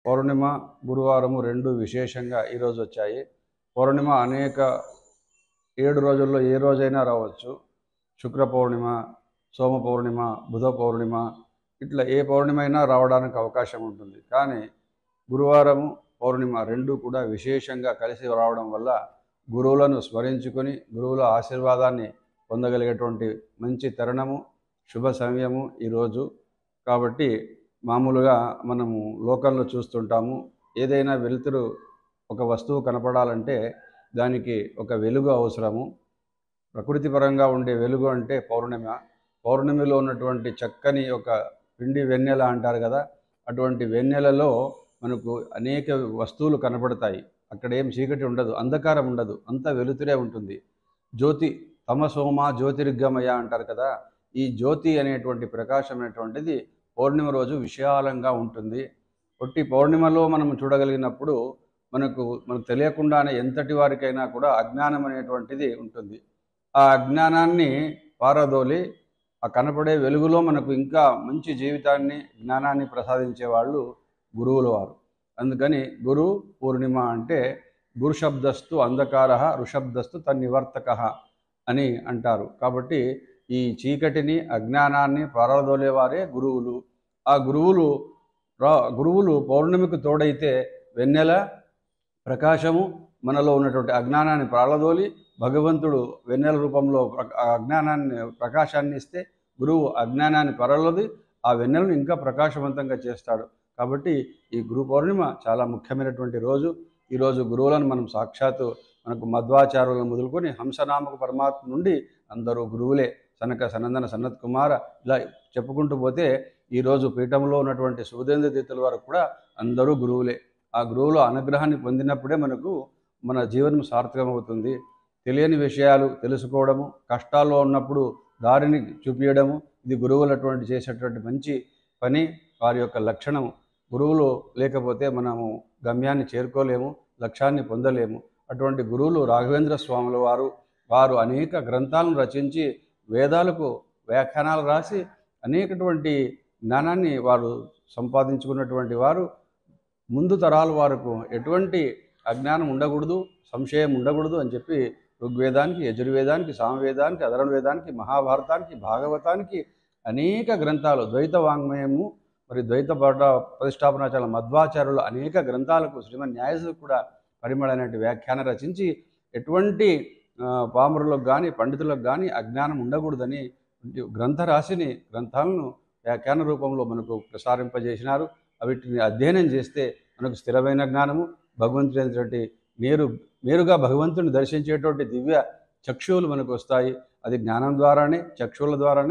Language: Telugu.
పౌర్ణిమ, గురువారము 2 విశేషంగా ఈరోజు వచ్చాయి. పౌర్ణిమ అనేక 7 రోజుల్లో ఏ రోజైనా రావచ్చు. శుక్ర పౌర్ణిమ, సోమ పౌర్ణిమ, బుధ పౌర్ణిమ ఇట్లా ఏ పౌర్ణిమ అయినా రావడానికి అవకాశం ఉంటుంది. కానీ గురువారము, పౌర్ణిమ 2 కూడా విశేషంగా కలిసి రావడం వల్ల గురువులను స్మరించుకొని గురువుల ఆశీర్వాదాన్ని పొందగలిగేటువంటి మంచి తరుణము, శుభ సమయము ఈరోజు. కాబట్టి మామూలుగా మనము లోకంలో చూస్తుంటాము, ఏదైనా వెలుతురు ఒక వస్తువు కనపడాలంటే దానికి ఒక వెలుగు అవసరము. ప్రకృతి పరంగా ఉండే వెలుగు అంటే పౌర్ణిమ. పౌర్ణమిలో ఉన్నటువంటి చక్కని ఒక పిండి వెన్నెల అంటారు కదా, అటువంటి వెన్నెలలో మనకు అనేక వస్తువులు కనపడతాయి. అక్కడ ఏం చీకటి ఉండదు, అంధకారం ఉండదు, అంతా వెలుతురే ఉంటుంది. జ్యోతి తమసోమ జ్యోతిర్గమయ అంటారు కదా, ఈ జ్యోతి అనేటువంటి ప్రకాశం అనేటువంటిది పౌర్ణిమ రోజు విశాలంగా ఉంటుంది. ఒట్టి పౌర్ణిమలో మనం చూడగలిగినప్పుడు మనకు తెలియకుండానే ఎంతటి వారికైనా కూడా అజ్ఞానం అనేటువంటిది ఉంటుంది. ఆ అజ్ఞానాన్ని పారదోలి ఆ కనపడే వెలుగులో మనకు ఇంకా మంచి జీవితాన్ని, జ్ఞానాన్ని ప్రసాదించే వాళ్ళు గురువుల వారు. అందుకని గురు పూర్ణిమ అంటే గురుశబ్దస్తు అంధకార, ఋషబ్దస్తు తన్నివర్తక అని అంటారు. కాబట్టి ఈ చీకటిని, అజ్ఞానాన్ని పారదోలేవారే గురువులు. ఆ గురువులు పౌర్ణమికి తోడైతే వెన్నెల ప్రకాశము మనలో ఉన్నటువంటి అజ్ఞానాన్ని పారదోలి భగవంతుడు వెన్నెల రూపంలో అజ్ఞానాన్ని, ప్రకాశాన్ని ఇస్తే గురువు అజ్ఞానాన్ని పరలది ఆ వెన్నెలను ఇంకా ప్రకాశవంతంగా చేస్తాడు. కాబట్టి ఈ గురు పౌర్ణిమ చాలా ముఖ్యమైనటువంటి రోజు. ఈరోజు గురువులను మనం సాక్షాత్తు మనకు మధ్వాచార్యులను మొదలుకొని హంసనామక పరమాత్మ నుండి అందరూ గురువులే. సనక సనందన సనత్ కుమార ఇలా చెప్పుకుంటూ పోతే ఈరోజు పీఠంలో ఉన్నటువంటి సుబుధేంద్ర తీర్థుల వరకు కూడా అందరూ గురువులే. ఆ గురువుల అనుగ్రహాన్ని పొందినప్పుడే మనకు మన జీవనం సార్థకమవుతుంది. తెలియని విషయాలు తెలుసుకోవడము, కష్టాల్లో ఉన్నప్పుడు దారిని చూపించడము, ఇది గురువులటువంటి చేసేటువంటి మంచి పని, వారి యొక్క లక్షణం. గురువులు లేకపోతే మనము గమ్యాన్ని చేరుకోలేము, లక్ష్యాన్ని పొందలేము. అటువంటి గురువులు రాఘవేంద్ర స్వాముల వారు అనేక గ్రంథాలను రచించి వేదాలకు వ్యాఖ్యానాలు రాసి అనేకటువంటి జ్ఞానాన్ని వారు సంపాదించుకున్నటువంటి వారు. ముందు తరాల వారికి ఎటువంటి అజ్ఞానం ఉండకూడదు, సంశయం ఉండకూడదు అని చెప్పి ఋగ్వేదానికి, యజుర్వేదానికి, సామవేదానికి, అధర్వణ వేదానికి, మహాభారతానికి, భాగవతానికి అనేక గ్రంథాలు, ద్వైత వాంగ్మయము మరి ద్వైత ప్రతిష్టాపనాచార్యుల మధ్వాచార్యులు అనేక గ్రంథాలకు, శ్రీమన్ న్యాయసులకు కూడా పరిమళమైనటువంటి వ్యాఖ్యానం రచించి ఎటువంటి పామరులకు కానీ పండితులకు కానీ అజ్ఞానం ఉండకూడదని గ్రంథాలను వ్యాఖ్యాన రూపంలో మనకు ప్రసారింపజేసినారు. వీటిని అధ్యయనం చేస్తే మనకు స్థిరమైన జ్ఞానము, భగవంతుడైనటువంటి నేరుగా భగవంతుని దర్శించేటువంటి దివ్య చక్షువులు మనకు వస్తాయి. అది జ్ఞానం ద్వారానే, చక్షువుల ద్వారానే